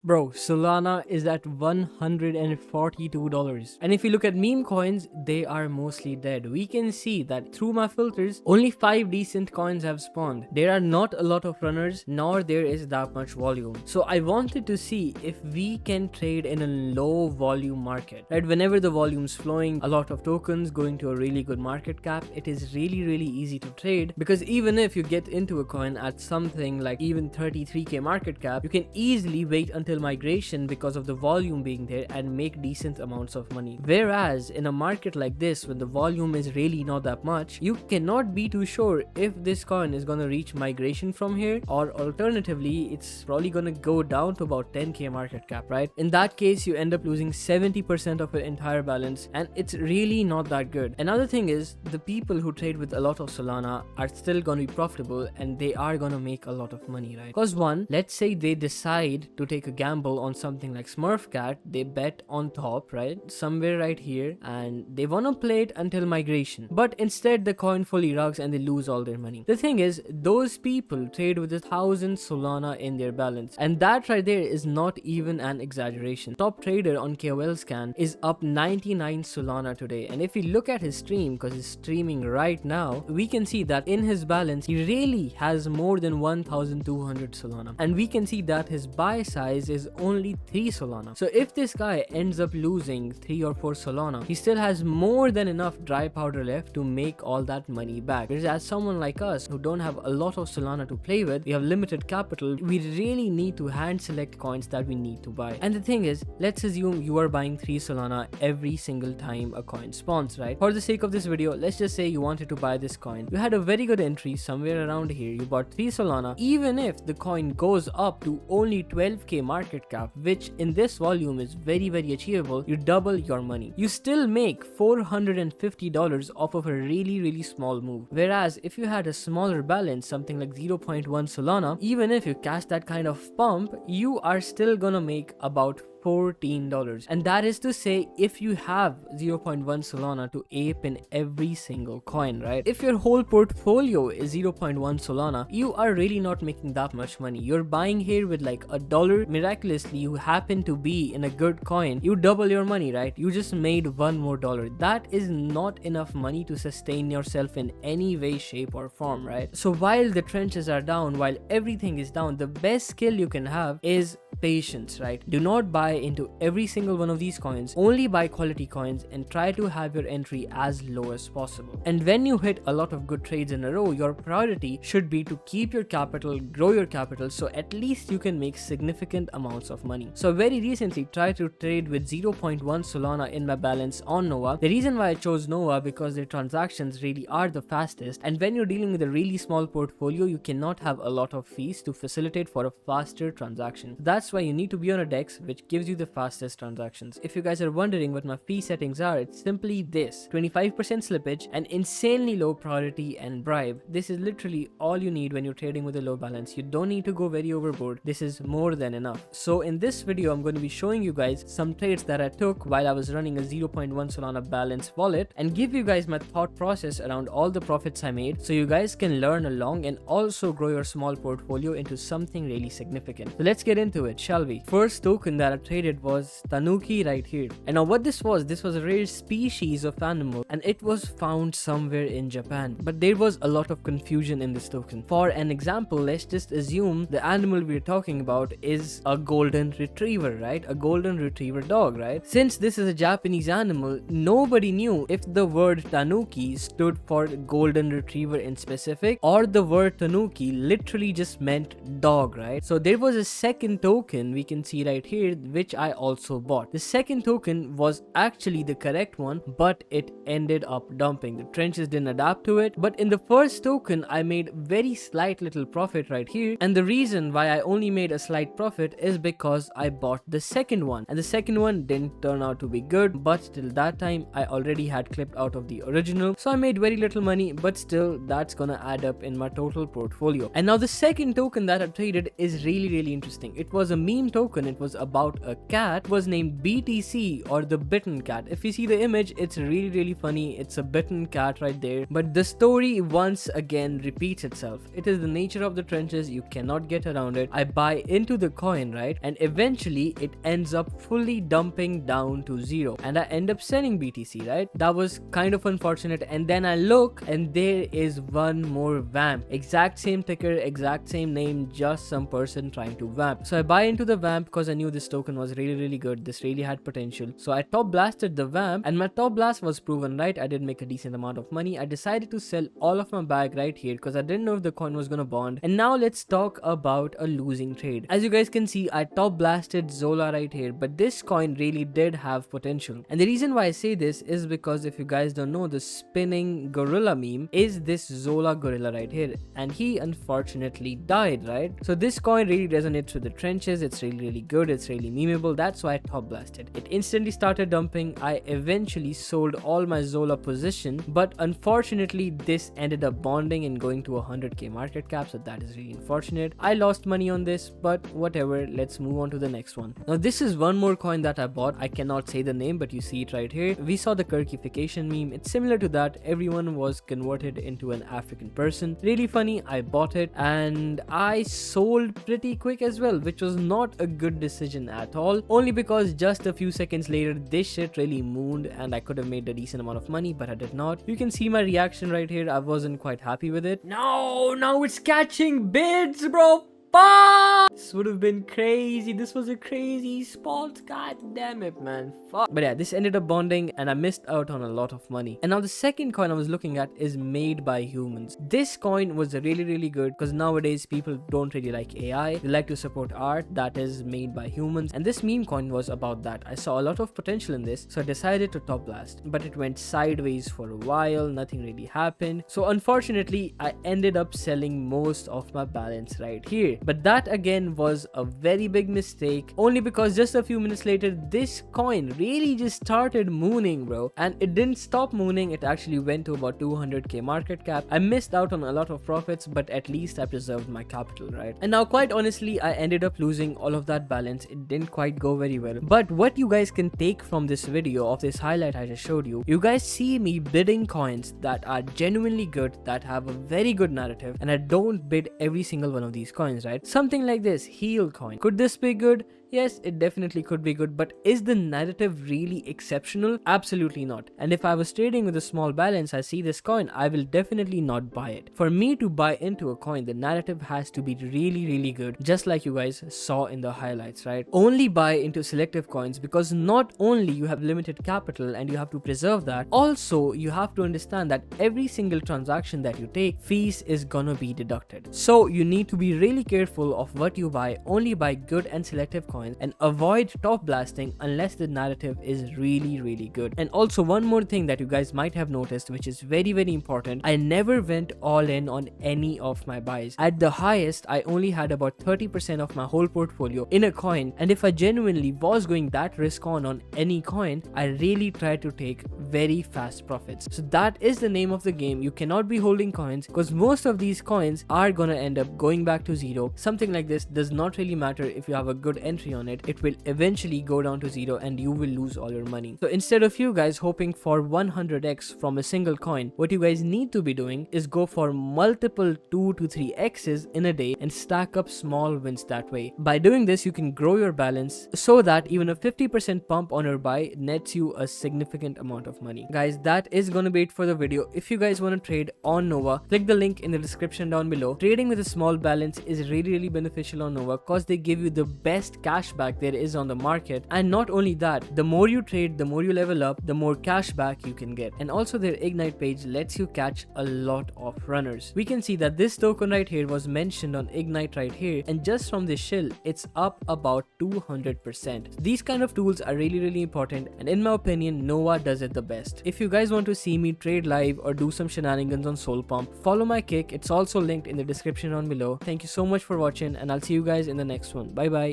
Bro, Solana is at $142. And if you look at meme coins, they are mostly dead. We can see that through my filters, only 5 decent coins have spawned. There are not a lot of runners, nor there is that much volume. So I wanted to see if we can trade in a low volume market. Right? Whenever the volume's flowing, a lot of tokens going to a really good market cap, it is really easy to trade, because even if you get into a coin at something like even 33k market cap, you can easily wait until migration because of the volume being there and make decent amounts of money. Whereas in a market like this, when the volume is really not that much, you cannot be too sure if this coin is gonna reach migration from here, or alternatively it's probably gonna go down to about 10k market cap, right? In that case, you end up losing 70% of your entire balance, and it's really not that good. Another thing is, the people who trade with a lot of Solana are still gonna be profitable, and they are gonna make a lot of money, right? Because one, let's say they decide to take a gamble on something like Smurfcat, they bet on top, right, somewhere right here, and they wanna play it until migration, but instead the coin fully rugs and they lose all their money. The thing is, those people trade with 1,000 Solana in their balance, and that right there is not even an exaggeration. Top trader on KOL scan is up 99 Solana today, and if we look at his stream, because he's streaming right now, we can see that in his balance he really has more than 1,200 Solana, and we can see that his buy size is only 3 Solana. So if this guy ends up losing 3 or 4 Solana, he still has more than enough dry powder left to make all that money back. Whereas as someone like us who don't have a lot of Solana to play with, we have limited capital, we really need to hand select coins that we need to buy. And the thing is, let's assume you are buying 3 Solana every single time a coin spawns, right? For the sake of this video, let's just say you wanted to buy this coin. You had a very good entry somewhere around here, you bought 3 Solana. Even if the coin goes up to only 12k market cap, which in this volume is very achievable, you double your money. You still make $450 off of a really small move. Whereas if you had a smaller balance, something like 0.1 Solana, even if you cash that kind of pump, you are still gonna make about $14. And that is to say, if you have 0.1 Solana to ape in every single coin, right? If your whole portfolio is 0.1 Solana, you are really not making that much money. You're buying here with like $1. Miraculously, you happen to be in a good coin, you double your money, right? You just made $1 more. That is not enough money to sustain yourself in any way, shape or form, right? So while the trenches are down, while everything is down, the best skill you can have is patience, right? Do not buy into every single one of these coins, only buy quality coins and try to have your entry as low as possible. And when you hit a lot of good trades in a row, your priority should be to keep your capital, grow your capital, so at least you can make significant amounts of money. So very recently tried to trade with 0.1 Solana in my balance on Nova. The reason why I chose Nova, because their transactions really are the fastest, and when you're dealing with a really small portfolio, you cannot have a lot of fees to facilitate for a faster transaction. That's why you need to be on a DEX which gives you the fastest transactions. If you guys are wondering what my fee settings are, it's simply this: 25% slippage, and insanely low priority and bribe. This is literally all you need when you're trading with a low balance. You don't need to go very overboard. This is more than enough. So in this video, I'm going to be showing you guys some trades that I took while I was running a 0.1 Solana balance wallet, and give you guys my thought process around all the profits I made, so you guys can learn along and also grow your small portfolio into something really significant. So let's get into it, shall we? First token that I traded was Tanuki right here. And now what this was a rare species of animal, and it was found somewhere in Japan. But there was a lot of confusion in this token. For an example, let's just assume the animal we're talking about is a golden retriever, right? A golden retriever dog, right? Since this is a Japanese animal, nobody knew if the word Tanuki stood for golden retriever in specific, or the word Tanuki literally just meant dog, right? So there was a second token we can see right here, which I also bought. The second token was actually the correct one, but it ended up dumping. The trenches didn't adapt to it. But in the first token, I made very slight little profit right here. And the reason why I only made a slight profit is because I bought the second one. And the second one didn't turn out to be good, but till that time, I already had clipped out of the original. So I made very little money, but still that's gonna add up in my total portfolio. And now the second token that I traded is really interesting. It was a meme token, it was about a cat, was named BTC, or the bitten cat. If you see the image, it's really funny. It's a bitten cat right there. But the story once again repeats itself. It is the nature of the trenches, you cannot get around it. I buy into the coin, right? And eventually it ends up fully dumping down to zero, and I end up selling BTC, right? That was kind of unfortunate. And then I look and there is one more vamp, exact same ticker, exact same name, just some person trying to vamp. So I buy into the vamp because I knew this token was really good. This really had potential. So I top blasted the vamp, and my top blast was proven right. I did make a decent amount of money. I decided to sell all of my bag right here because I didn't know if the coin was gonna bond. And now let's talk about a losing trade. As you guys can see, I top blasted Zola right here, but this coin really did have potential. And the reason why I say this is because if you guys don't know, the spinning gorilla meme is this Zola gorilla right here, and he unfortunately died, right? So this coin really resonates with the trenches. It's really good. It's really memeable. That's why I top blasted. It instantly started dumping. I eventually sold all my Zola position, but unfortunately this ended up bonding and going to 100k market cap, so that is really unfortunate. I lost money on this, but whatever, let's move on to the next one. Now this is one more coin that I bought. I cannot say the name, but you see it right here. We saw the Kirkification meme. It's similar to that. Everyone was converted into an African person. Really funny. I bought it and I sold pretty quick as well, which was not a good decision at all, only because just a few seconds later this shit really mooned and I could have made a decent amount of money, but I did not. You can see my reaction right here. I wasn't quite happy with it. No, now it's catching bids, bro. Fuck! This would have been crazy. This was a crazy spot. God damn it, man. Fuck. But yeah, this ended up bonding and I missed out on a lot of money. And now the second coin I was looking at is made by humans. This coin was really good because nowadays people don't really like AI. They like to support art that is made by humans. And this meme coin was about that. I saw a lot of potential in this, so I decided to top blast. But it went sideways for a while. Nothing really happened. So unfortunately, I ended up selling most of my balance right here. But that again was a very big mistake, only because just a few minutes later this coin really just started mooning, bro. And it didn't stop mooning. It actually went to about 200k market cap. I missed out on a lot of profits, but at least I preserved my capital, right? And now quite honestly, I ended up losing all of that balance. It didn't quite go very well. But what you guys can take from this video of this highlight I just showed you, you guys see me bidding coins that are genuinely good, that have a very good narrative, and I don't bid every single one of these coins, right? Something like this, Heal coin. Could this be good? Yes, it definitely could be good, but is the narrative really exceptional? Absolutely not. And if I was trading with a small balance, I see this coin, I will definitely not buy it. For me to buy into a coin, the narrative has to be really good, just like you guys saw in the highlights, right? Only buy into selective coins because not only you have limited capital and you have to preserve that, also you have to understand that every single transaction that you take, fees is gonna be deducted. So you need to be really careful of what you buy. Only buy good and selective coins and avoid top blasting unless the narrative is really good. And also one more thing that you guys might have noticed, which is very important, I never went all in on any of my buys. At the highest, I only had about 30% of my whole portfolio in a coin, and if I genuinely was going that risk on any coin, I really tried to take very fast profits. So that is the name of the game. You cannot be holding coins because most of these coins are gonna end up going back to zero. Something like this does not really matter if you have a good entry on it. It will eventually go down to zero and you will lose all your money. So instead of you guys hoping for 100x from a single coin, what you guys need to be doing is go for multiple 2 to 3x's in a day and stack up small wins that way. By doing this, you can grow your balance so that even a 50% pump on your buy nets you a significant amount of money. Guys, that is gonna be it for the video. If you guys want to trade on Nova, click the link in the description down below. Trading with a small balance is really beneficial on Nova because they give you the best cashback there is on the market. And not only that, the more you trade, the more you level up, the more cashback you can get. And also their Ignite page lets you catch a lot of runners. We can see that this token right here was mentioned on Ignite right here, and just from this shill, it's up about 200%. These kind of tools are really important, and in my opinion, Nova does it the best. If you guys want to see me trade live or do some shenanigans on Soul Pump, follow my kick. It's also linked in the description down below. Thank you so much for watching, and I'll see you guys in the next one. Bye bye.